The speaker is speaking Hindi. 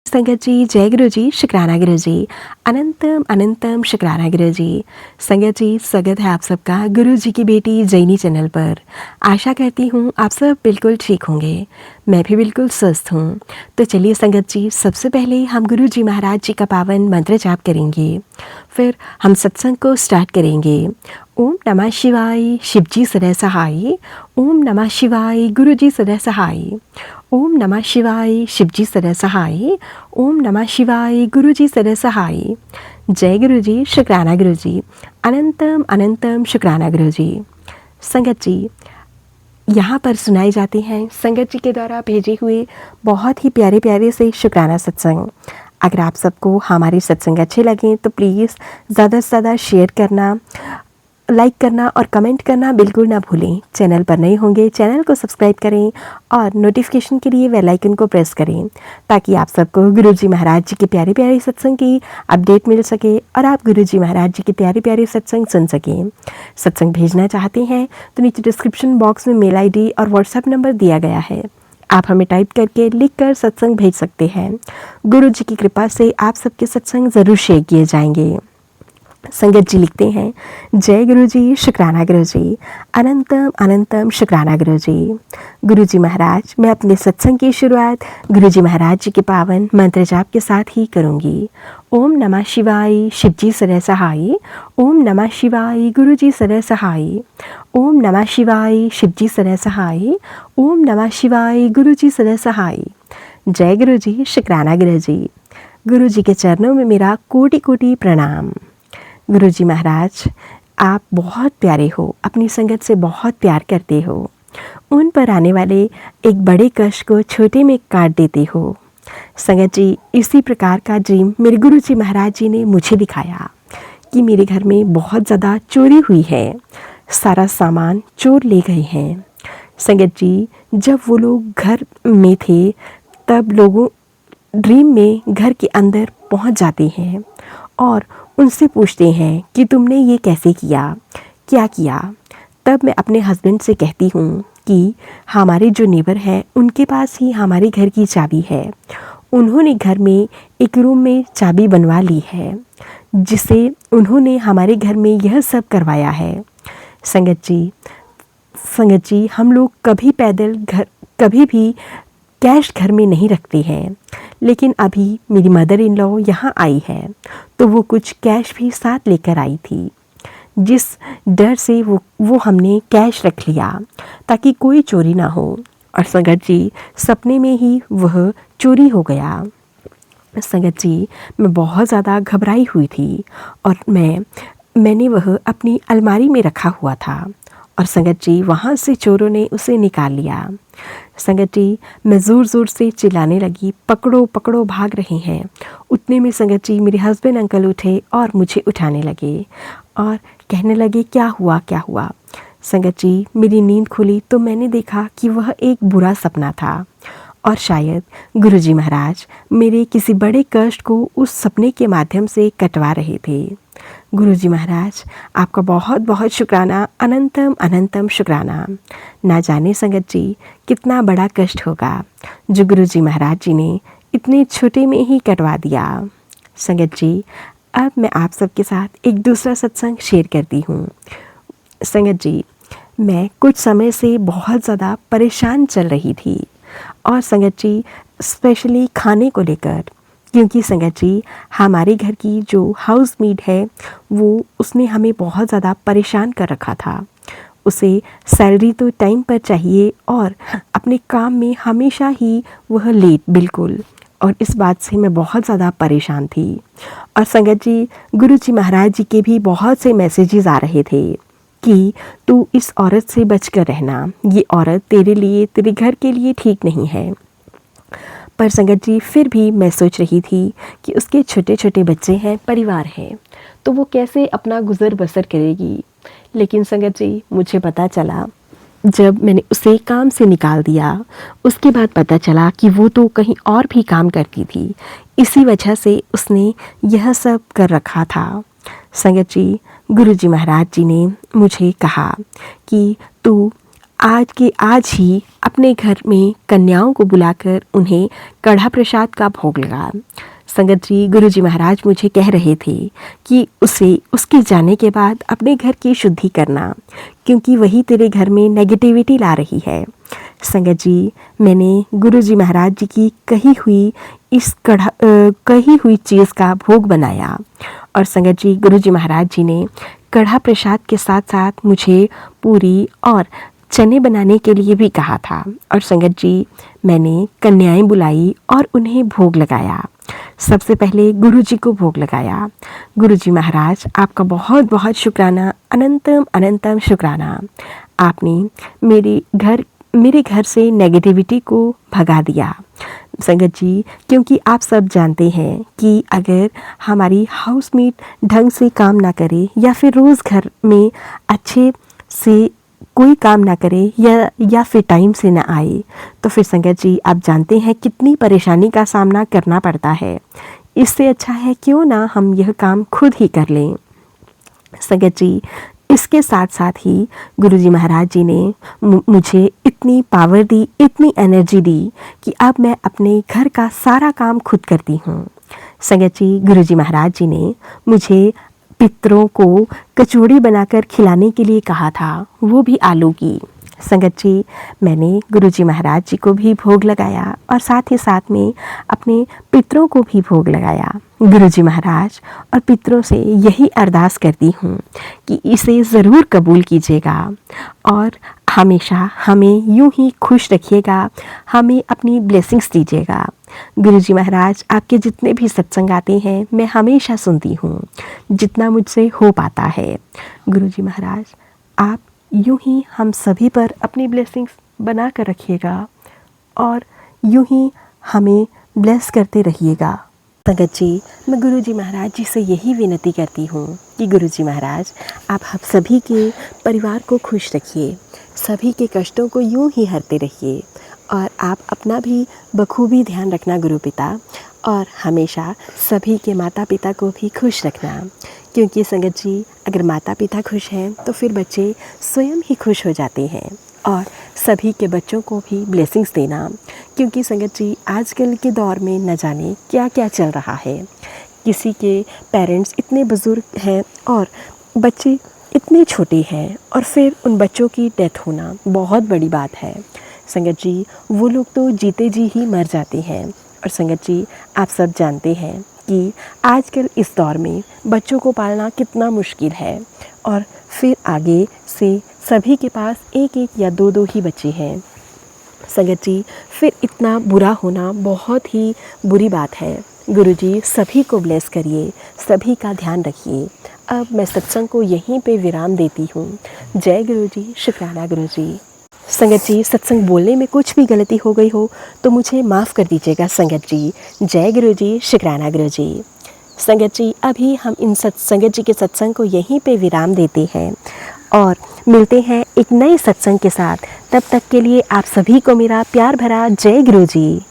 संगत जी, जय गुरु जी, शुक्राना गुरु जी, अनंतम अनंतम शुक्राना गुरु जी। संगत जी, स्वागत है आप सबका गुरु जी की बेटी जैनी चैनल पर। आशा करती हूँ आप सब बिल्कुल ठीक होंगे। मैं भी बिल्कुल स्वस्थ हूँ। तो चलिए संगत जी, सबसे पहले हम गुरु जी महाराज जी का पावन मंत्र जाप करेंगे, फिर हम सत्संग को स्टार्ट करेंगे। ओम नमः शिवाय, शिव जी सदा सहाय। ओम नमः शिवाय, गुरु जी सदा सहाय। ओम नमः शिवाय, शिव जी सदा सहाय। ओम नमः शिवाय, गुरु जी सदा सहाय। जय गुरु जी, शुक्राना गुरु जी, अनंतम अनंतम शुक्राना गुरु जी। संगत जी, यहाँ पर सुनाए जाते हैं संगत जी के द्वारा भेजे हुए बहुत ही प्यारे प्यारे से शुक्राना सत्संग। अगर आप सबको हमारे सत्संग अच्छे लगें तो प्लीज़ ज़्यादा से ज़्यादा शेयर करना, लाइक करना और कमेंट करना बिल्कुल ना भूलें। चैनल पर नए होंगे चैनल को सब्सक्राइब करें और नोटिफिकेशन के लिए बेल आइकन को प्रेस करें, ताकि आप सबको गुरु जी महाराज जी के प्यारे प्यारे सत्संग की अपडेट मिल सके और आप गुरु जी महाराज जी के प्यारे प्यारे सत्संग सुन सकें। सत्संग भेजना चाहते हैं तो नीचे डिस्क्रिप्शन बॉक्स में मेल ID और व्हाट्सएप नंबर दिया गया है। आप हमें टाइप करके लिख कर सत्संग भेज सकते हैं। गुरु जी की कृपा से आप सबके सत्संग ज़रूर शेयर किए जाएंगे। संगत जी लिखते हैं, जय गुरु जी, शुक्राना गुरु जी, अनंतम अनंतम शुक्राना गुरु जी। गुरु जी महाराज, मैं अपने सत्संग की शुरुआत गुरु जी महाराज जी के पावन मंत्र जाप के साथ ही करूँगी। ओम नमः शिवाय, शिव जी सदा सहाय। ओम नमः शिवाय, गुरु जी सदा सहाय। ओम नमः शिवाय, शिव जी सदा सहाय। ओम नमः शिवाय, गुरु जी सदा सहाय। जय गुरु जी, शुक्राना गुरु जी। गुरु जी के चरणों में मेरा कोटि कोटि प्रणाम। गुरु जी महाराज, आप बहुत प्यारे हो, अपनी संगत से बहुत प्यार करते हो, उन पर आने वाले एक बड़े कष्ट को छोटे में काट देते हो। संगत जी, इसी प्रकार का ड्रीम मेरे गुरु जी महाराज जी ने मुझे दिखाया कि मेरे घर में बहुत ज़्यादा चोरी हुई है, सारा सामान चोर ले गए हैं। संगत जी, जब वो लोग घर में थे तब लोगों ड्रीम में घर के अंदर पहुंच जाते हैं और उनसे पूछते हैं कि तुमने ये कैसे किया, क्या किया। तब मैं अपने हस्बैंड से कहती हूँ कि हमारे जो नेबर हैं उनके पास ही हमारे घर की चाबी है, उन्होंने घर में एक रूम में चाबी बनवा ली है, जिसे उन्होंने हमारे घर में यह सब करवाया है। संगत जी, हम लोग कभी भी कैश घर में नहीं रखते हैं, लेकिन अभी मेरी मदर इन लॉ यहाँ आई है तो वो कुछ कैश भी साथ लेकर आई थी, जिस डर से वो हमने कैश रख लिया ताकि कोई चोरी ना हो। और संगत जी, सपने में ही वह चोरी हो गया। संगत जी, मैं बहुत ज़्यादा घबराई हुई थी और मैंने वह अपनी अलमारी में रखा हुआ था और संगत जी, वहाँ से चोरों ने उसे निकाल लिया। संगत जी, मैं ज़ोर ज़ोर से चिल्लाने लगी, पकड़ो पकड़ो, भाग रहे हैं। उतने में संगत जी, मेरे हस्बैंड अंकल उठे और मुझे उठाने लगे और कहने लगे, क्या हुआ क्या हुआ। संगत जी, मेरी नींद खुली तो मैंने देखा कि वह एक बुरा सपना था और शायद गुरु जी महाराज मेरे किसी बड़े कष्ट को उस सपने के माध्यम से कटवा रहे थे। गुरु जी महाराज, आपका बहुत बहुत शुक्राना, अनंतम अनंतम शुक्राना। ना जाने संगत जी कितना बड़ा कष्ट होगा जो गुरु जी महाराज जी ने इतने छोटे में ही कटवा दिया। संगत जी, अब मैं आप सबके साथ एक दूसरा सत्संग शेयर करती हूँ। संगत जी, मैं कुछ समय से बहुत ज़्यादा परेशान चल रही थी और संगत जी, स्पेशली खाने को लेकर, क्योंकि संगत जी, हमारे घर की जो हाउस मेड है उसने हमें बहुत ज़्यादा परेशान कर रखा था। उसे सैलरी तो टाइम पर चाहिए और अपने काम में हमेशा ही वह लेट बिल्कुल, और इस बात से मैं बहुत ज़्यादा परेशान थी। और संगत जी, गुरु जी महाराज जी के भी बहुत से मैसेजेस आ रहे थे कि तू इस औरत से बच कर रहना, ये औरत तेरे लिए, तेरे घर के लिए ठीक नहीं है। पर संगत जी, फिर भी मैं सोच रही थी कि उसके छोटे छोटे बच्चे हैं, परिवार है, तो वो कैसे अपना गुज़र बसर करेगी। लेकिन संगत जी, मुझे पता चला, जब मैंने उसे काम से निकाल दिया उसके बाद पता चला कि वो तो कहीं और भी काम करती थी, इसी वजह से उसने यह सब कर रखा था। संगत जी, गुरु जी महाराज जी ने मुझे कहा कि तू आज ही अपने घर में कन्याओं को बुलाकर उन्हें कढ़ा प्रसाद का भोग लगा। संगत जी, गुरुजी महाराज मुझे कह रहे थे कि उसके जाने के बाद अपने घर की शुद्धि करना, क्योंकि वही तेरे घर में नेगेटिविटी ला रही है। संगत जी, मैंने गुरुजी महाराज जी की कही हुई चीज़ का भोग बनाया। और संगत जी, गुरुजी महाराज जी ने कढ़ा प्रसाद के साथ साथ मुझे पूरी और चने बनाने के लिए भी कहा था। और संगत जी, मैंने कन्याएं बुलाई और उन्हें भोग लगाया। सबसे पहले गुरुजी को भोग लगाया। गुरुजी महाराज, आपका बहुत बहुत शुक्राना, अनंतम अनंतम शुक्राना। आपने मेरे घर से नेगेटिविटी को भगा दिया। संगत जी, क्योंकि आप सब जानते हैं कि अगर हमारी हाउसमेट ढंग से काम ना करे या फिर रोज़ घर में अच्छे से कोई काम ना करे या फिर टाइम से ना आए, तो फिर संगत जी, आप जानते हैं कितनी परेशानी का सामना करना पड़ता है। इससे अच्छा है क्यों ना हम यह काम खुद ही कर लें। संगत जी, इसके साथ साथ ही गुरुजी महाराज जी ने मुझे इतनी पावर दी, इतनी एनर्जी दी कि अब मैं अपने घर का सारा काम खुद करती हूँ। संगत जी, गुरुजी महाराज जी ने मुझे पितरों को कचौड़ी बनाकर खिलाने के लिए कहा था, वो भी आलू की। संगत जी, मैंने गुरुजी महाराज जी को भी भोग लगाया और साथ ही साथ में अपने पितरों को भी भोग लगाया। गुरुजी महाराज और पितरों से यही अरदास करती हूँ कि इसे ज़रूर कबूल कीजिएगा और हमेशा हमें यूं ही खुश रखिएगा, हमें अपनी ब्लेसिंग्स दीजिएगा। गुरुजी महाराज, आपके जितने भी सत्संग आते हैं मैं हमेशा सुनती हूँ, जितना मुझसे हो पाता है। गुरुजी महाराज, आप यूं ही हम सभी पर अपनी ब्लेसिंग्स बना कर रखिएगा और यूं ही हमें ब्लेस करते रहिएगा। संगत जी, मैं गुरुजी महाराज जी से यही विनती करती हूँ कि गुरुजी महाराज, आप हम सभी के परिवार को खुश रखिए, सभी के कष्टों को यूं ही हरते रहिए और आप अपना भी बखूबी ध्यान रखना गुरुपिता, और हमेशा सभी के माता पिता को भी खुश रखना, क्योंकि संगत जी, अगर माता पिता खुश हैं तो फिर बच्चे स्वयं ही खुश हो जाते हैं। और सभी के बच्चों को भी ब्लेसिंग्स देना, क्योंकि संगत जी, आजकल के दौर में न जाने क्या क्या चल रहा है। किसी के पेरेंट्स इतने बुज़ुर्ग हैं और बच्चे इतने छोटे हैं, और फिर उन बच्चों की डेथ होना बहुत बड़ी बात है। संगत जी, वो लोग तो जीते जी ही मर जाते हैं। और संगत जी, आप सब जानते हैं कि आजकल इस दौर में बच्चों को पालना कितना मुश्किल है, और फिर आगे से सभी के पास एक एक या दो दो ही बच्चे हैं। संगत जी, फिर इतना बुरा होना बहुत ही बुरी बात है। गुरुजी, सभी को ब्लेस करिए, सभी का ध्यान रखिए। अब मैं सत्संग को यहीं पे विराम देती हूँ। जय गुरुजी, शुक्राना गुरुजी। संगत जी, सत्संग बोलने में कुछ भी गलती हो गई हो तो मुझे माफ़ कर दीजिएगा संगत जी। जय गुरुजी, शुक्राना गुरुजी। संगत जी, अभी हम संगत जी के सत्संग को यहीं पे विराम देते हैं और मिलते हैं एक नए सत्संग के साथ। तब तक के लिए आप सभी को मेरा प्यार भरा जय गुरुजी।